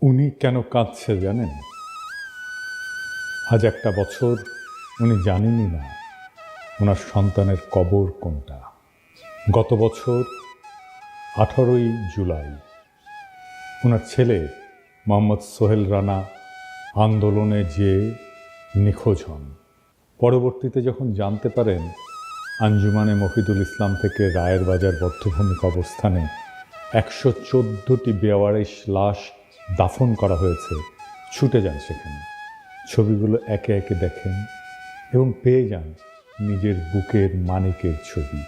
উনি কেন কাঁদছে জানেন? আজ একটা বছর উনি জানেনই না ওনার সন্তানের কবর কোনটা। গত বছর 18ই জুলাই ওনার ছেলে মোহাম্মদ সোহেল রানা আন্দোলনে যে নিখোঁজ হন। পরবর্তীতে যখন জানতে পারেন আঞ্জুমানে মফিদুল ইসলাম থেকে রায়ের বাজার বদ্ধভূমি কবরস্থানে 114টি বেওয়ারিশ লাশ দাফন করা হয়েছে, ছুটে যান সেখানে। ছবিগুলো একে একে দেখেন এবং পেয়ে যান নিজের বুকের মানিকের ছবি।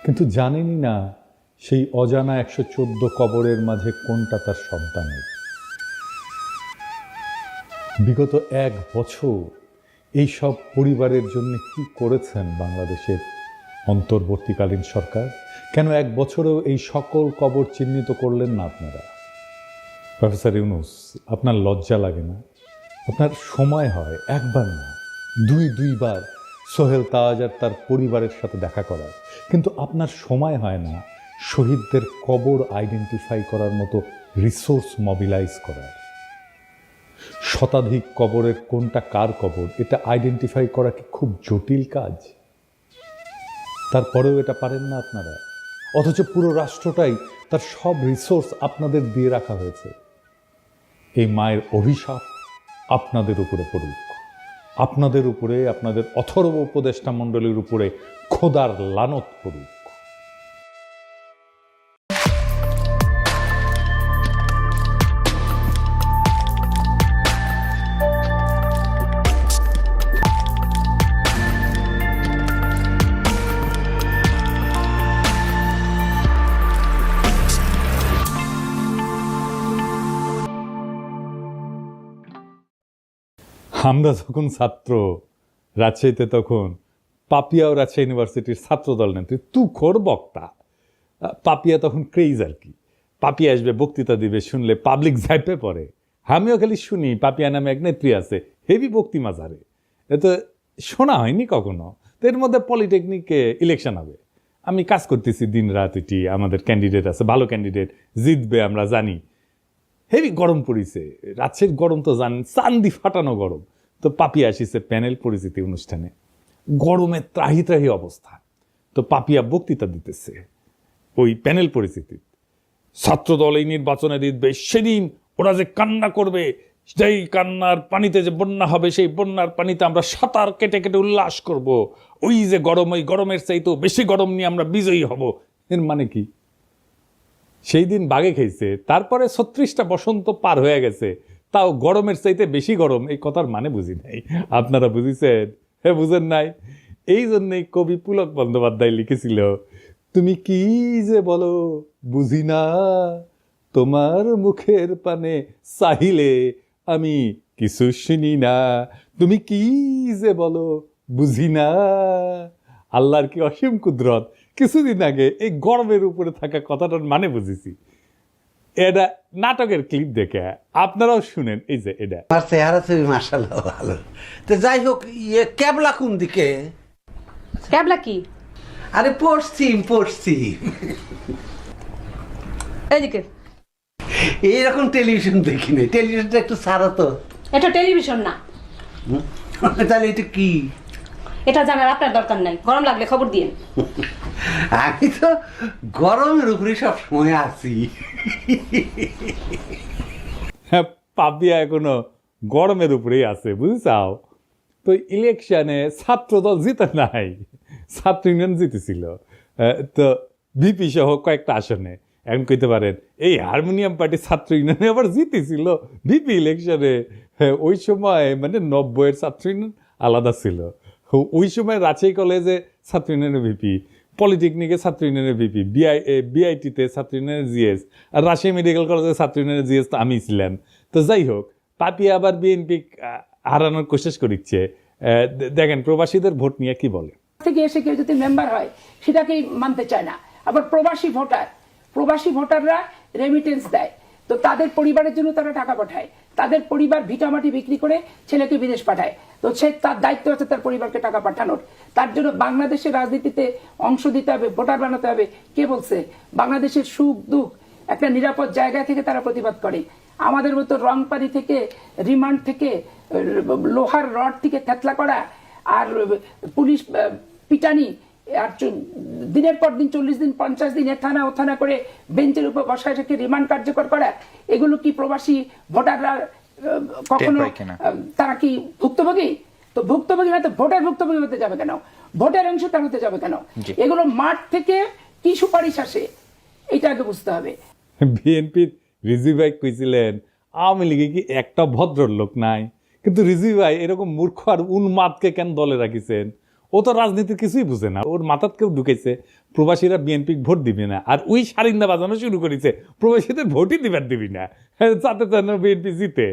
কিন্তু জানেনই না সেই অজানা 114 কবরের মাঝে কোনটা তার সন্তানের। বিগত 1 বছর এই সব পরিবারের জন্য কি করেছেন বাংলাদেশের অন্তর্বর্তীকালীন সরকার? কেন 1 বছরেও এই সকল কবর চিহ্নিত করলেন না আপনারা? প্রফেসর ইউনূস, আপনার লজ্জা লাগে না? আপনার সময় হয় একবার না দুইবার সোহেল তাজ আর তার পরিবারের সাথে দেখা করার, কিন্তু আপনার সময় হয় না শহীদদের কবর আইডেন্টিফাই করার মতো রিসোর্স মোবিলাইজ করার। শতাধিক কবরের কোনটা কার কবর এটা আইডেন্টিফাই করা কি খুব জটিল কাজ? তারপরেও এটা পারেন না আপনারা, অথচ পুরো রাষ্ট্রটাই তার সব রিসোর্স আপনাদের দিয়ে রাখা হয়েছে। এই মায়ের অভিশাপ আপনাদের উপরে পড়ুক, আপনাদের উপরে, আপনাদের অথর্ব উপদেষ্টা মণ্ডলীর উপরে খোদার লানত পড়ুক। আমরা যখন ছাত্র রাজশাহীতে, তখন পাপিয়া ও রাজশাহী ইউনিভার্সিটির ছাত্রদল নেন তুখোর বক্তা। পাপিয়া তখন ক্রেজ আর কি, পাপিয়া আসবে বক্তৃতা দিবে, শুনলে পাবলিক ঝাইপে পড়ে। আমিও খালি শুনি পাপিয়া নামে এক নেত্রী আছে, হেভি বক্তি মাঝারে, এ তো শোনা হয়নি কখনো। তো এর মধ্যে পলিটেকনিকে ইলেকশন হবে, আমি কাজ করতেছি দিন রাত, এটি আমাদের ক্যান্ডিডেট আছে, ভালো ক্যান্ডিডেট জিতবে আমরা জানি। হেভি গরম পড়িছে, রাজশাহীর গরম তো জানেন, চান্দি ফাটানো গরম। তো পাপিয়া আসিছে প্যানেল পরিচিতি অনুষ্ঠানে, গরমে ত্রাহি ত্রাহি অবস্থা। তো পাপিয়া বক্তৃতা দিতেছে ওই প্যানেল পরিচিতি, ছাত্রদল এই নির্বাচনে জিতবে, সেদিন ওরা যে কান্না করবে, সেই কান্নার পানিতে যে বন্যা হবে, সেই বন্যার পানিতে আমরা সাঁতার কেটে কেটে উল্লাস করব। ওই যে গরম, ওই গরমের চাইতেও বেশি গরম নিয়ে আমরা বিজয়ী হব। এর মানে কি? সেই দিন বাগে খেয়েছে, তারপরে 36টা বসন্ত পার হয়ে গেছে, তাও গরমের চাইতে বেশি গরম, এই কথার মানে বুঝি নাই। আপনারা বুঝিছেন? হ্যাঁ, বুঝেন নাই? এই জন্যই কবি পুলক বন্দ্যোপাধ্যায় লিখেছিল, তুমি কি যে বলো বুঝি না, তোমার মুখের পানে চাহিলে আমি কিছু শুনি না। তুমি কি যে বলো বুঝি না। আল্লাহর কি অসীম কুদরত। কিছুদিন আগে এই গরমের উপরে থাকা কথাটার মানে বুঝেছি। এটা নাটকের ক্লিপ দেখে আপনারাও শুনেন। এই যে এটা আমার চেহারা ছবি মাশাআল্লাহ ভালো। তো যাই হোক, ক্যাবলা কোন দিকে? ক্যাবলা কি? আরে পশ্চিম। এইদিকে। এইরকম টেলিভিশন দেখি না, টেলিভিশনটা একটু ছাড়ো তো। এটা টেলিভিশন না। তাহলে এটা কি? এটা জানার আপনার দরকার নাই, গরম লাগলে খবর দিয়েন। আমি তো গরমের উপরে সব সময় আছি। হ্যাঁ, পাপিয়া এখনো গরমের উপরেই আছে, বুঝছাও? তো ইলেকশনে ছাত্রদল জিতে নাই, ছাত্র ইউনিয়ন জিতেছিল। তো ভিপি সহ কয়েকটা আসনে। এখন কইতে পারেন এই হারমোনিয়াম পার্টি ছাত্র ইউনিয়নে আবার জিতেছিল ভিপি ইলেকশনে। ওই সময় মানে 90-এর ছাত্র ইউনিয়ন আলাদা ছিল। ওই সময় রাজশাহী কলেজে ছাত্র ইউনিয়নের ভিপি, পলিটেকনিকে ছাত্র ইউনিয়নের ভিপি, বিআইটিতে ছাত্র ইউনিয়নের জিএস, আর রাজশাহী মেডিকেল কলেজের ছাত্র ইউনিয়নের জিএস তো আমি ছিলাম। তো যাই হোক, পাপিয়া আবার বিএনপি হারানোর কোশিশ করিচ্ছে। দেখেন প্রবাসীদের ভোট নিয়ে কি বলে। থেকে এসে কেউ যদি মেম্বার হয় সেটাকেই মানতে চায় না। আবার প্রবাসী ভোটাররা রেমিটেন্স দেয়, তো তাদের পরিবারের জন্য তারা টাকা পাঠায়, তাদের পরিবার ভিটামাটি বিক্রি করে ছেলেকে বিদেশ পাঠায়। তো সে তার দায়িত্ব আছে তার পরিবারকে টাকা পাঠানোর। তার জন্য বাংলাদেশের রাজনীতিতে অংশ দিতে হবে, ভোটার বানাতে হবে। কে বলছে? বাংলাদেশের সুখ দুঃখ একটা নিরাপদ জায়গা থেকে তারা প্রতিবাদ করে। আমাদের মতো রংপানি থেকে, রিমান্ড থেকে, লোহার রড থেকে থেতলা করা, আর পুলিশ পিটানি, আর দিনের পর দিন 40 দিন 50 দিন থানা ও থানা করে বেঞ্চের উপর বসায় রেখে রিমান্ড কার্যকর করা, এগুলো কি প্রবাসী ভোটাররা কখনো তারা কি ভুক্তভোগী? তো ভুক্তভোগী না তো ভোটার ভুক্তভোগী হতে যাবে কেন? ভোটের অংশ তার হতে যাবে কেন? এগুলো মাঠ থেকে কি সুপারিশ আসে এটা আগে বুঝতে হবে। বিএনপির রিজভি ভাই কইছিলেন আওয়ামী লীগে কি একটা ভদ্রলোক নাই, কিন্তু রিজভি ভাই এরকম মূর্খ আর উন্মাদকে কেন দলে রাখিছেন? ও তো রাজনীতির কিছুই বুঝে না। ওর মাথাত কেউ ঢুকেছে প্রবাসীরা বিএনপি ভোট দিবে না, আর ওই সারিন্দা বাজানো শুরু করেছে প্রবাসীদের ভোটই দিবার দিবি না, যাতে যেন বিএনপি জিতে।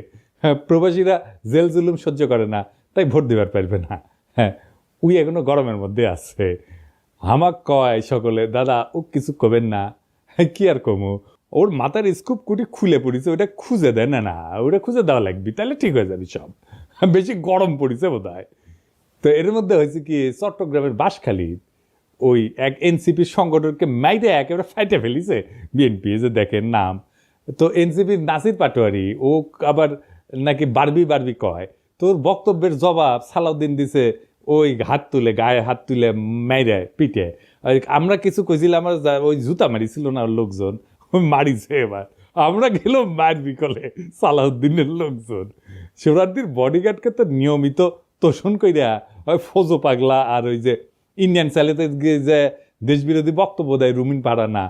প্রবাসীরা জেল জুলুম সহ্য করে না, তাই ভোট দিবার পারবে না। হ্যাঁ, ওই এখনো গরমের মধ্যে আছে। আমাক কয় সকলে, দাদা ও কিছু কবেন না। কি আর কমু, ওর মাথার স্কুপ কুটি খুলে পড়েছে, ওটা খুঁজে দেয় না, না ওটা খুঁজে দেওয়া লাগবে, তাহলে ঠিক হয়ে যাবে সব। বেশি গরম পড়েছে বোধ হয়। তো এর মধ্যে হয়েছে কি, চট্টগ্রামের বাঁশখালী ওই এক এনসিপির সংগঠনকে মাইরে একেবারে ফাইটে ফেলিছে বিএনপি, যে দেখেন নাম। তো এনসিপির নাসির পাটোয়ারি ও আবার নাকি বারবি বারবি কয়, তোর বক্তব্যের জবাব সালাউদ্দিন দিছে ওই হাত তুলে, গায়ে হাত তুলে মাইরে পিঠে। আমরা কিছু কইছিলাম, আমার ওই জুতা মারিছিল না লোকজন, ওই মারিছে। এবার আমরা গেল মারবি কলে সালাউদ্দিনের লোকজন। শিবরাত্রির বডিগার্ডকে তো নিয়মিত তোষণ কইরা ওই ফজো পাগলা আর ওই যে ইন্ডিয়ান চ্যানেলে যে দেশবিরোধী বক্তব্য দেয় রুমিন পাড়ানা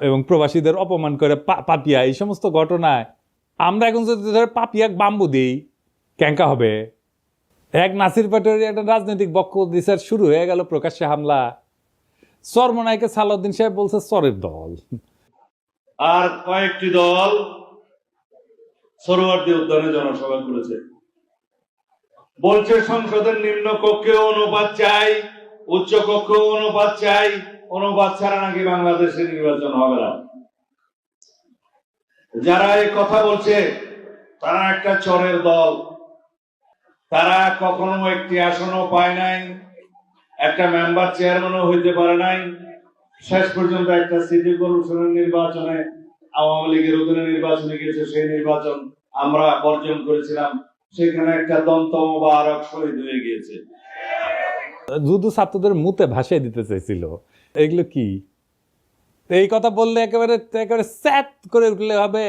এবং প্রবাসীদের অপমান করে পাপিয়া, এই সমস্ত ঘটনায় আমরা এখন যদি ধরে পাপিয়াক বাম্বু দিই ক্যাঙ্কা হবে। এক নাসির পাটোয়ারি একটা রাজনৈতিক বক্তব্য দিছে, শুরু হয়ে গেল প্রকাশ্যে হামলা। চরমনাইকে সালাউদ্দিন সাহেব বলছে চরের দল, আর কয়েকটি দল সরোয়ার্দী উদ্যানে জনসভা করেছে, বলছে সংসদের নিম্ন কক্ষে অনুপাত চাই, উচ্চ কক্ষে অনুপাত চাই, অনুপাত ছাড়া নাকি বাংলাদেশে নির্বাচন হবে না। যারা এই কথা বলছে তারা একটা চরের দল, তারা কখনো একটি আসনও পায় নাই, একটা মেম্বার চেয়ারম্যানও হইতে পারে নাই। শেষ পর্যন্ত একটা সিটি কর্পোরেশনের নির্বাচনে আওয়ামী লীগের অধীনে নির্বাচনে গেছে, সেই নির্বাচন আমরা বর্জন করেছিলাম, সেখানে একটা দন্তম বা আরক শহীদ হয়ে গিয়েছে। যুদ্ধ ছাত্রদের মুতে ভাসিয়ে দিতে চাইছিল। এগুলো কি? এই কথা বললে একেবারে একেবারে স্যাট করে উঠলে হবে।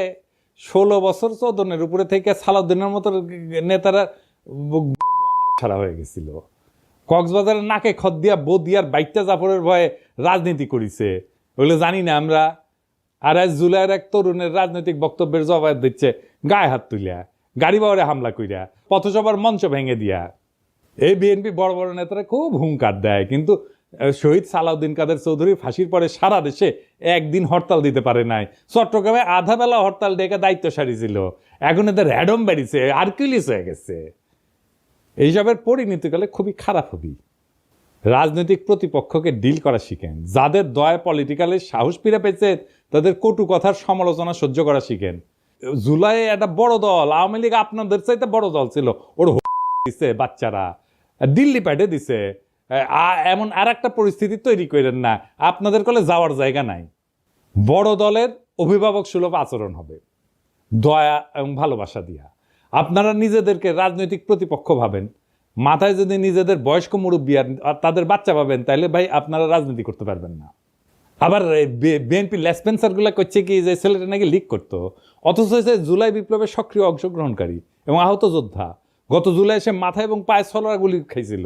16 বছর চৌদনের উপরে থেকে সালাউদ্দিনের মতো নেতারা ছাড়া হয়ে গেছিল। কক্সবাজারের নাকে খদ দিয়া বদিয়ার বাইটটা জাফরের ভয়ে রাজনীতি করিছে, ওগুলো জানি না আমরা। আর আজ জুলাইয়ের এক তরুণের রাজনৈতিক বক্তব্যের জবাব দিচ্ছে গায়ে হাত তুলিয়া, গাড়ি বাওয়ারে হামলা কইরা, পথসভার মঞ্চ ভেঙে দিয়া। এই বিএনপি বড় বড় নেতারা খুব হুঙ্কার দেয়, কিন্তু শহীদ সালাউদ্দিন কাদের চৌধুরী ফাঁসির পরে সারা দেশে একদিন হরতাল দিতে পারে নাই। চট্টগ্রামে আধা বেলা হরতাল ডেকে দায়িত্ব সারিছিল, এখন এদের র্যাডম বেড়েছে, আর্কিউলিস হয়ে গেছে। এইসবের পরিণতিকালে খুবই খারাপ হবি। রাজনৈতিক প্রতিপক্ষকে ডিল করা শিখেন, যাদের দয়া পলিটিক্যালে সাহস ফিরে পেয়েছে তাদের কটু কথার সমালোচনা সহ্য করা শিখেন। জুলাই একটা বড় দল, আওয়ামী লীগ আপনাদের চাইতে বড় দল ছিল, ওর দিছে বাচ্চারা, দিল্লি পাঠে দিছে। এমন আর একটা পরিস্থিতি তৈরি করেন না আপনাদের কলে যাওয়ার জায়গা নাই। বড় দলের অভিভাবক সুলভ আচরণ হবে, দয়া এবং ভালোবাসা দিয়া। আপনারা নিজেদেরকে রাজনৈতিক প্রতিপক্ষ ভাবেন, মাথায় যদি নিজেদের বয়স্ক মুরব্বী আর তাদের বাচ্চা পাবেন, তাহলে ভাই আপনারা রাজনীতি করতে পারবেন না। আবার বিএনপি লেসপেন্সার গুলা করছে কি যে ছেলেটা নাকি লিক করতো, অথচ হয়েছে জুলাই বিপ্লবের সক্রিয় অংশগ্রহণকারী এবং আহত যোদ্ধা। গত জুলাই সে মাথা এবং পায়ে ছলরা গুলি খাইছিল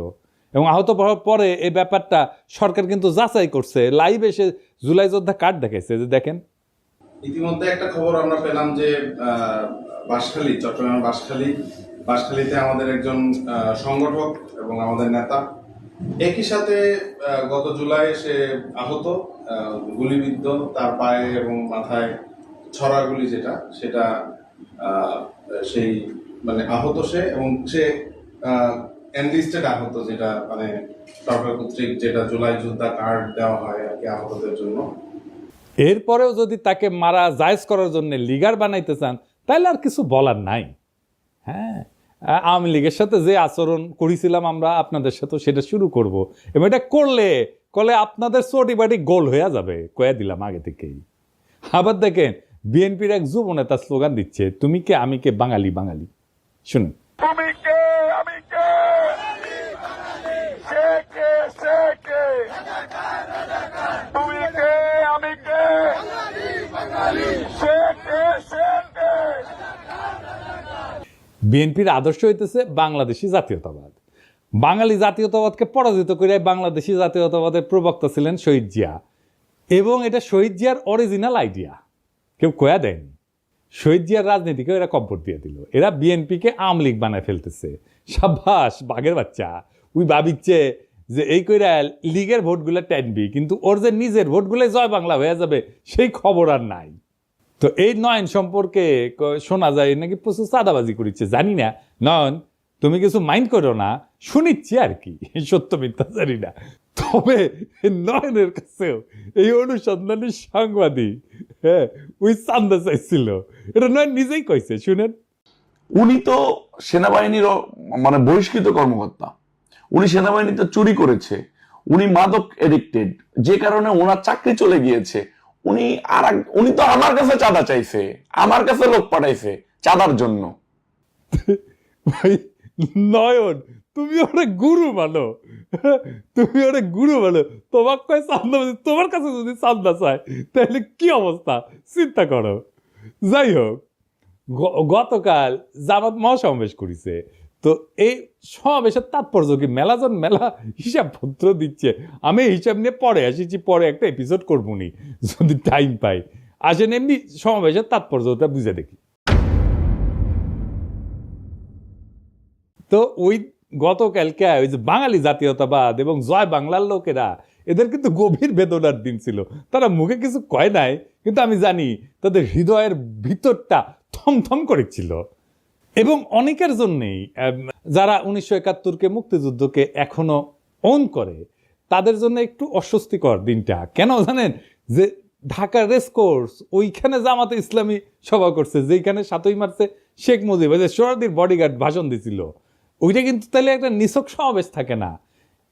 এবং আহত হওয়ার পরে এই ব্যাপারটা সরকার কিন্তু যাচাই করছে, লাইভ এসে জুলাই যোদ্ধা কার্ড দেখাইছে যে দেখেন। ইতিমধ্যে একটা খবর আমরা পেলাম যে বাঁশখালী, চট্টগ্রামের বাঁশখালীতে আমাদের একজন সংগঠক এবং আমাদের নেতা একই সাথে গত জুলাই সে আহত, গুলিবিদ্ধ, তার পায়ে এবং মাথায় ছড়া গুলি সেটা সেই মানে আহত সে, এবং সে এনলিস্টেড আহত, যেটা মানে সরকার কর্তৃক যেটা জুলাই যোদ্ধা কার্ড দেওয়া হয় আর কি আহতদের জন্য। এরপরেও যদি তাকে মারা জায়েজ করার জন্য লিগার বানাইতে চান তাহলে আর কিছু বলার নাই। হ্যাঁ, আওয়ামী লীগের সাথে যে আচরণ করেছিলাম আমরা আপনাদের সাথে সেটা শুরু করব, এবং এটা করলে আপনাদের চটি বাটি গোল হয়ে যাবে, কয়ে দিলাম আগে থেকেই। আবার দেখেন বিএনপির এক যুব নেতা স্লোগান দিচ্ছে, তুমি কে আমি কে বাঙালি বাঙালি। শুনুন, তুমি কে আমি কে সে কে সে কে তুমি কে আমি কে সে কে সে কে। বিএনপির আদর্শ হইতেছে বাংলাদেশি জাতীয়তাবাদ। বাঙালি জাতীয়তাবাদকে পরাজিত করে বাংলাদেশি জাতীয়তাবাদের প্রবক্তা ছিলেন শহীদ জিয়া, এবং এটা শহীদ জিয়ার অরিজিনাল আইডিয়া, কেউ কয়া দেয়নি। শহীদ জিয়ার রাজনীতিকে এরা কব্বর দিয়ে দিল। এরা বিএনপিকে আওয়ামী লীগ বানায় ফেলতেছে। সাব্বাস বাঘের বাচ্চা, ওই ভাবিচ্ছে যে এই কইরা লীগের ভোটগুলো টানবি, কিন্তু ওর যে নিজের ভোটগুলো জয় বাংলা হয়ে যাবে সেই খবর আর নাই। তো এই নয়ন সম্পর্কে শোনা যায় নাকি প্রচুর চাঁদাবাজি করেছে, জানি না। নয়ন, তুমি কিছু মাইন্ড করো না, শুনিচ্ছি আর কি, সত্য মিথ্যা জানি না। তবে নয়নের কাছেও এই অনুসন্ধানী সাংবাদিক ওই চান্দা চাইছিল, এটা নয়ন নিজেই কইছে, শুনেন। উনি তো সেনাবাহিনীর মানে বহিষ্কৃত কর্মকর্তা, উনি সেনাবাহিনীতে চুরি করেছে, উনি মাদক এডিক্টেড, যে কারণে ওনার চাকরি চলে গিয়েছে। উনি তো আমার কাছে চাঁদা চাইছে, আমার কাছে লোক পাঠাইছে চাঁদার জন্য। ভাই নয়ন, তুমি অনেক গুরু মানো, তুমি অনেক গুরু মানো। তোমার কয় চান্দা, তোমার কাছে যদি চান্দা চায় তাহলে কি অবস্থা চিন্তা করো। যাই হোক, গতকাল জামাত মহাসমাবেশ করেছে। তো এই সমাবেশের তাৎপর্য কি? মেলাজন মেলা হিসাবপত্র দিচ্ছে। আমি হিসাব নিয়ে পরে আসিছি, পরে একটা এপিসোড করবো নি যদি টাইম পাই। আসেন এমনি সমাবেশের তাৎপর্যটা বুঝে দেখি। তো ওই গতকালকে ওই যে বাঙালি জাতীয়তাবাদ এবং জয় বাংলার লোকেরা, এদের কিন্তু গভীর বেদনার দিন ছিল। তারা মুখে কিছু কয় নাই, কিন্তু আমি জানি তাদের হৃদয়ের ভিতরটা থমথম করেছিল। এবং অনেকের জন্যেই যারা 1971-কে মুক্তিযুদ্ধকে এখনো অন করে, তাদের জন্য একটু অস্বস্তিকর দিনটা। কেন জানেন? যে ঢাকার রেসকোর্স, ওইখানে জামাতে ইসলামী সভা করছে, যেখানে 7ই মার্চে শেখ মুজিব সোহরাওয়ার্দীর বডিগার্ড ভাষণ দিছিল। ওইটা কিন্তু তাহলে একটা নিছক সমাবেশ থাকে না,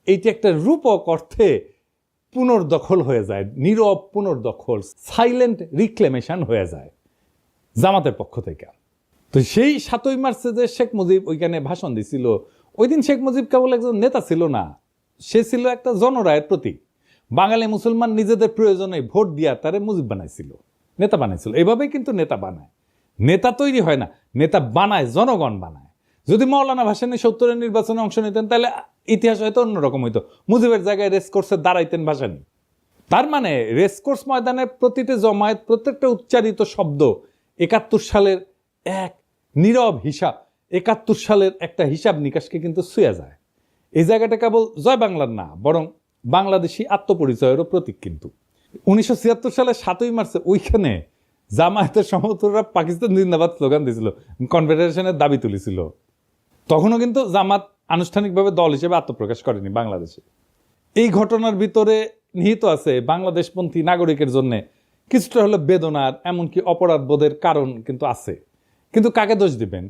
এইটা একটা রূপক অর্থে পুনর্দখল হয়ে যায়, নীরব পুনর্দখল, সাইলেন্ট রিক্লেমেশন হয়ে যায় জামাতের পক্ষ থেকে। তো সেই 7ই মার্চে যে শেখ মুজিব ওইখানে ভাষণ দিছিল, ওই দিন শেখ মুজিব কেবল একজন নেতা ছিল না, সে ছিল একটা জনরায়ের প্রতীক। বাঙালি মুসলমান নিজেদের প্রয়োজনে ভোট দিয়া তারে মুজিব বানাইছিল, নেতা বানাইছিল। এইভাবেই কিন্তু নেতা বানায়, নেতা তৈরি হয় না, নেতা বানায়, জনগণ বানায়। যদি মৌলানা ভাসানী 70-এর নির্বাচনে অংশ নিতেন তাহলে ইতিহাস হয়তো অন্যরকম হইতো। মুজিবের জায়গায় রেসকোর্সে দাঁড়াইতেন ভাসানী। তার মানে রেসকোর্স ময়দানে প্রতিটি জমায়েত, প্রত্যেকটা উচ্চারিত শব্দ 71 সালের এক নীরব হিসাব, 71 সালের একটা হিসাব নিকাশকে কিন্তু ছুঁয়ে যায়। এই জায়গাটা কেবল জয় বাংলার না, বরং বাংলাদেশি আত্মপরিচয়েরও প্রতীক। কিন্তু 1976 সালে 7ই মার্চে ওইখানে জামায়াতের সমর্থকরা পাকিস্তান জিন্দাবাদ স্লোগান দিয়েছিল, কনফেডারেশনের দাবি তুলেছিল। তখনও কিন্তু জামাত আনুষ্ঠানিকভাবে দল হিসেবে আত্মপ্রকাশ করেনি বাংলাদেশে। এই ঘটনার ভিতরে নিহিত আছে বাংলাদেশপন্থী নাগরিকের জন্য কিছুটা হলো বেদনার, এমনকি অপরাধ বোধের কারণ কিন্তু আছে। কিন্তু কাকে দোষ দিবেন?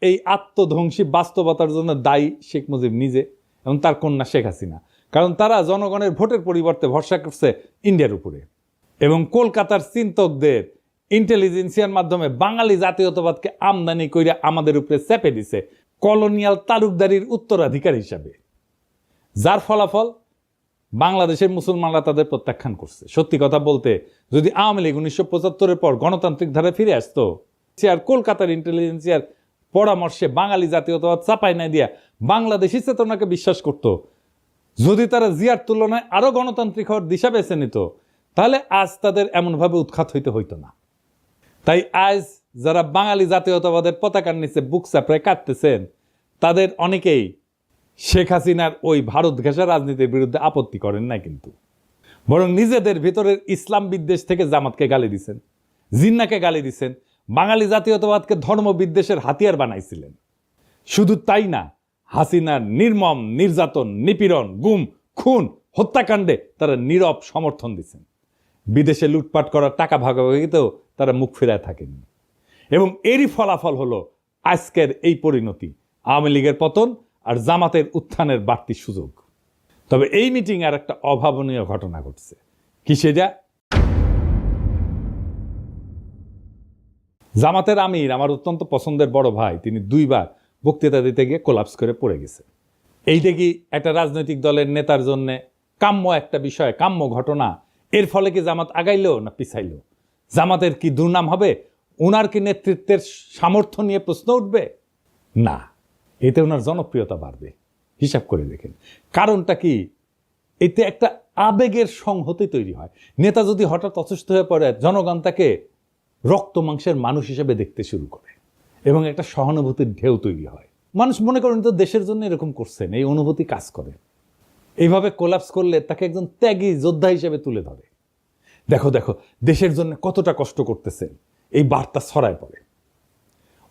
এই আত্মধ্বংসী বাস্তবতার জন্য দায়ী শেখ মুজিব নিজে এবং তার কন্যা শেখ হাসিনা। কারণ তারা জনগণের ভোটের পরিবর্তে ভরসা করছে ইন্ডিয়ার উপরে, এবং কলকাতার চিন্তকদের ইন্টেলিজেন্সিয়ার মাধ্যমে বাঙালি জাতীয়তাবাদকে আমদানি করে আমাদের উপরে চেপে দিছে কলোনিয়াল তালুকদারির উত্তরাধিকার হিসাবে, যার ফলাফল বাংলাদেশের মুসলমানরা তাদের প্রত্যাখ্যান করছে। সত্যি কথা বলতে, যদি আওয়ামী লীগ 1975-এর পর গণতান্ত্রিক ধারায় ফিরে আসতো, আর কলকাতার ইন্টেলিজেন্সিয়ার পরামর্শে বাঙালি জাতীয়তাবাদ চাপাই না দিয়া বাংলাদেশি চেতনাকে বিশ্বাস করত, যদি তারা জিয়ার তুলনায় আরো গণতান্ত্রিক হওয়ার দিশা বেছে নিত, তাহলে আজ তাদের এমনভাবে উৎখাত হইতো না। তাই আজ যারা বাঙালি জাতীয়তাবাদের পতাকার নিচে বুক চাপড়ায় কাটতেছেন, তাদের অনেকেই শেখ হাসিনার ওই ভারত ঘেঁষা রাজনীতির বিরুদ্ধে আপত্তি করেন না, কিন্তু বরং নিজেদের ভিতরের ইসলাম বিদ্বেষ থেকে জামাতকে গালি দিছেন, জিন্নাকে গালি দিছেন, বাঙালি জাতীয়তাবাদকে ধর্ম বিদ্বেষের হাতিয়ার বানাইছিলেন। শুধু তাই না, হাসিনার নির্মম নির্যাতন, নিপীড়ন, গুম, খুন, হত্যাকাণ্ডে তারা নীরব সমর্থন দিচ্ছেন। বিদেশে লুটপাট করার টাকা ভাগাভাগিতেও তারা মুখ ফিরায় থাকেনি। এবং এরই ফলাফল হলো আজকের এই পরিণতি, আওয়ামী লীগের পতন আর জামাতের উত্থানের বাড়তি সুযোগ। তবে এই মিটিং আর একটা অভাবনীয় ঘটনা ঘটছে। কি সেটা? জামাতের আমির আমার অত্যন্ত পছন্দের বড় ভাই, তিনি 2 বার বক্তৃতা দিতে গিয়ে কোলাপস করে পড়ে গেছে। এইটা কি একটা রাজনৈতিক দলের নেতার জন্য কাম্য একটা বিষয়, কাম্য ঘটনা? এর ফলে কি জামাত আগাইলো না পিছাইলো? জামাতের কি দুর্নাম হবে? ওনার কি নেতৃত্বের সামর্থ্য নিয়ে প্রশ্ন উঠবে? না, এতে ওনার জনপ্রিয়তা বাড়বে। হিসাব করে দেখেন কারণটা কি? এতে একটা আবেগের সংহতি তৈরি হয়। নেতা যদি হঠাৎ অসুস্থ হয়ে পড়ে, জনগণ তাকে রক্ত মাংসের মানুষ হিসেবে দেখতে শুরু করে এবং একটা সহানুভূতির ঢেউ তৈরি হয়। মানুষ মনে করেন তো দেশের জন্য এরকম করছেন, এই অনুভূতি কাজ করে। এইভাবে কোলাপস করলে তাকে একজন ত্যাগী যোদ্ধা হিসেবে তুলে ধরে। দেখো দেখো দেশের জন্য কতটা কষ্ট করতেছেন, এই বার্তা ছড়ায় পড়ে।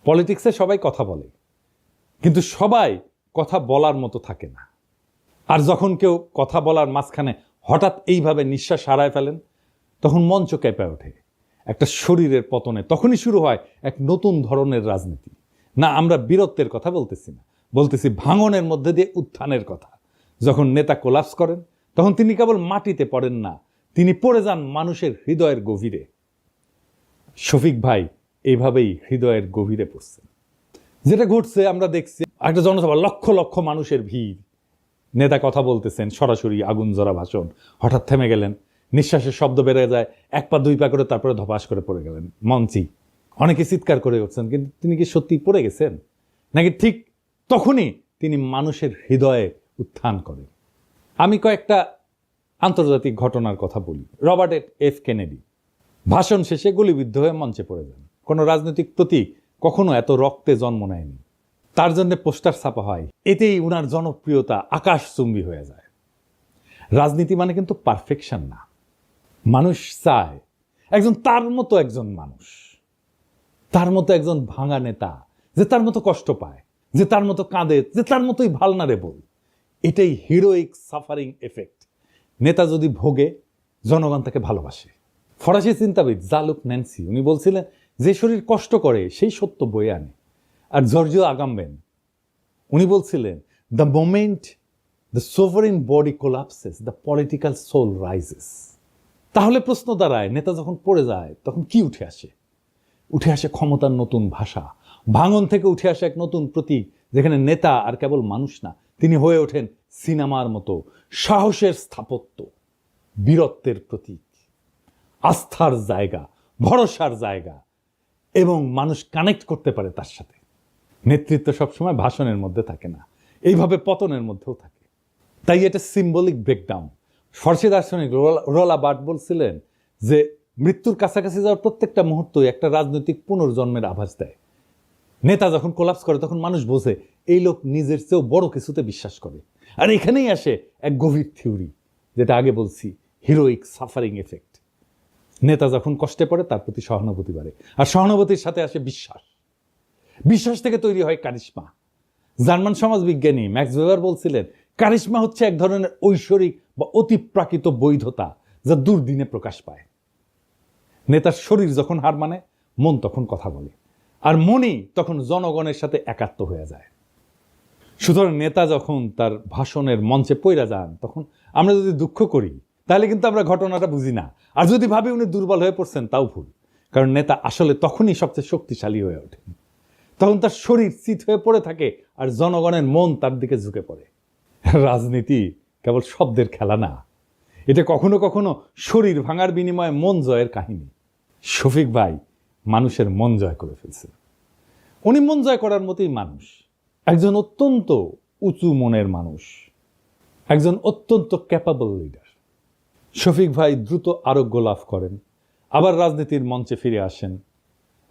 পলিটিক্সে সবাই কথা বলে, কিন্তু সবাই কথা বলার মতো থাকে না। আর যখন কেউ কথা বলার মাঝখানে হঠাৎ এইভাবে নিঃশ্বাস হারায় ফেলেন, তখন মঞ্চ কেঁপে ওঠে। একটা শরীরের পতনে তখনই শুরু হয় এক নতুন ধরনের রাজনীতি। না, আমরা বীরত্বের কথা বলতেছি না, বলতেছি ভাঙনের মধ্যে দিয়ে উত্থানের কথা। যখন নেতা কোলাপস করেন, তখন তিনি কেবল মাটিতে পড়েন না, তিনি পড়ে যান মানুষের হৃদয়ের গভীরে। শফিক ভাই এইভাবেই হৃদয়ের গভীরে পড়ছেন। যেটা ঘটছে আমরা দেখছি, একটা জনসভা, লক্ষ লক্ষ মানুষের ভিড়, নেতা কথা বলতেছেন, সরাসরি আগুন জ্বরা ভাষণ, হঠাৎ থেমে গেলেন, নিঃশ্বাসের শব্দ বেড়ে যায়, 1 পা 2 পা করে, তারপরে ধপাস করে পড়ে গেলেন মঞ্চেই। অনেকে চিৎকার করে উঠছেন, কিন্তু তিনি কি সত্যি পড়ে গেছেন, নাকি ঠিক তখনই তিনি মানুষের হৃদয়ে উত্থান করেন? আমি কয়েকটা আন্তর্জাতিক ঘটনার কথা বলি। রবার্ট এফ কেনেডি ভাষণ শেষে গুলিবিদ্ধ হয়ে মঞ্চে পড়ে যান। কোনো রাজনৈতিক প্রতীক কখনো এত রক্তে জন্ম নেয়নি। তার জন্য পোস্টার ছাপা হয়, এতেই উনার জনপ্রিয়তা আকাশচুম্বী হয়ে যায়। রাজনীতি মানে কিন্তু পারফেকশন না। মানুষ চায় একজন তার মতো একজন মানুষ, তার মতো একজন ভাঙা নেতা, যে তার মতো কষ্ট পায়, যে তার মতো কাঁদে, যে তার মতোই ভালনারেবল। এটাই হিরোইক সাফারিং এফেক্ট। নেতা যদি ভোগে, জনগণ তাকে ভালোবাসে। ফরাসি চিন্তাবিদ জালুক ন্যান্সি উনি বলছিলেন, যে শরীর কষ্ট করে সেই সত্য বয়ে আনে। আর জর্জিও আগাম্বেন উনি বলছিলেন, the moment the sovereign body collapses, the political soul rises. তাহলে প্রশ্ন দাঁড়ায়, নেতা যখন পড়ে যায় তখন কি উঠে আসে? উঠে আসে ক্ষমতার নতুন ভাষা। ভাঙন থেকে উঠে আসে এক নতুন প্রতীক, যেখানে নেতা আর কেবল মানুষ না, তিনি হয়ে ওঠেন সিনেমার মতো সাহসের স্থাপত্য, বীরত্বের প্রতীক, আস্থার জায়গা, ভরসার জায়গা, এবং মানুষ কানেক্ট করতে পারে তার সাথে। নেতৃত্ব সবসময় ভাষণের মধ্যে থাকে না, এইভাবে পতনের মধ্যেও থাকে। তাই এটা সিম্বলিক ব্রেকডাউন। ফরাসি দার্শনিক রোলা বার্ট বলছিলেন যে মৃত্যুর কাছাকাছি যাওয়ার প্রত্যেকটা মুহূর্তই একটা রাজনৈতিক পুনর্জন্মের আভাস দেয়। নেতা যখন কোলাপস করে, তখন মানুষ বোঝে এই লোক নিজের চেয়েও বড় কিছুতে বিশ্বাস করে। আর এখানেই আসে এক গভীর থিওরি, যেটা আগে বলছি, হিরোইক সাফারিং এফেক্ট। নেতা যখন কষ্টে পড়ে, তার প্রতি সহানুভূতি বাড়ে, আর সহানুভূতির সাথে আসে বিশ্বাস। বিশ্বাস থেকে তৈরি হয় কারিশমা। জার্মান সমাজবিজ্ঞানী ম্যাক্স ওয়েবার বলছিলেন, কারিশমা হচ্ছে এক ধরনের ঐশ্বরিক বা অতিপ্রাকৃত বৈধতা, যা দুর্দিনে প্রকাশ পায়। নেতার শরীর যখন হার মানে, মন তখন কথা বলে, আর মনই তখন জনগণের সাথে একাত্ম হয়ে যায়। সুতরাং নেতা যখন তার ভাষণের মঞ্চে পইরা যান, তখন আমরা যদি দুঃখ করি, তাহলে কিন্তু আমরা ঘটনাটা বুঝি না। আর যদি ভাবি উনি দুর্বল হয়ে পড়ছেন, তাও ভুল। কারণ নেতা আসলে তখনই সবচেয়ে শক্তিশালী হয়ে ওঠেন, তখন তার শরীর চিত হয়ে পড়ে থাকে আর জনগণের মন তার দিকে ঝুঁকে পড়ে। রাজনীতি কেবল শব্দের খেলা না, এটা কখনো কখনো শরীর ভাঙার বিনিময়ে মন জয়ের কাহিনী। শফিক ভাই মানুষের মন জয় করে ফেলছেন। উনি মন জয় করার মতোই মানুষ, একজন অত্যন্ত উঁচু মনের মানুষ, একজন অত্যন্ত ক্যাপাবল লিডার। শফিক ভাই দ্রুত আরোগ্য লাভ করেন, আবার রাজনীতির মঞ্চে ফিরে আসেন।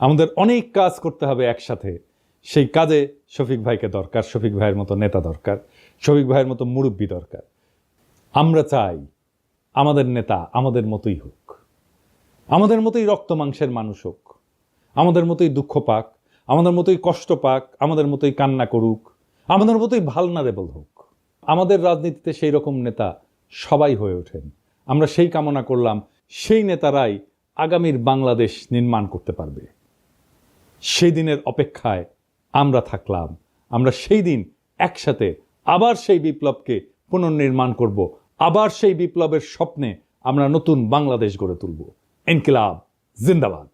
আমাদের অনেক কাজ করতে হবে একসাথে, সেই কাজে শফিক ভাইকে দরকার, শফিক ভাইয়ের মতো নেতা দরকার, শফিক ভাইয়ের মতো মুরব্বী দরকার। আমরা চাই আমাদের নেতা আমাদের মতোই হোক, আমাদের মতোই রক্ত মাংসের মানুষ হোক, আমাদের মতোই দুঃখ পাক, আমাদের মতোই কষ্ট পাক, আমাদের মতোই কান্না করুক, আমাদের মতোই ভালনারেবল হোক। আমাদের রাজনীতিতে সেই রকম নেতা সবাই হয়ে ওঠেন। আমরা সেই কামনা করলাম, সেই নেতারাই আগামীর বাংলাদেশ নির্মাণ করতে পারবে। সেই দিনের অপেক্ষায় আমরা থাকলাম। আমরা সেই দিন একসাথে আবার সেই বিপ্লবকে পুনর্নির্মাণ করব, আবার সেই বিপ্লবের স্বপ্নে আমরা নতুন বাংলাদেশ গড়ে তুলব। ইনকিলাব জিন্দাবাদ।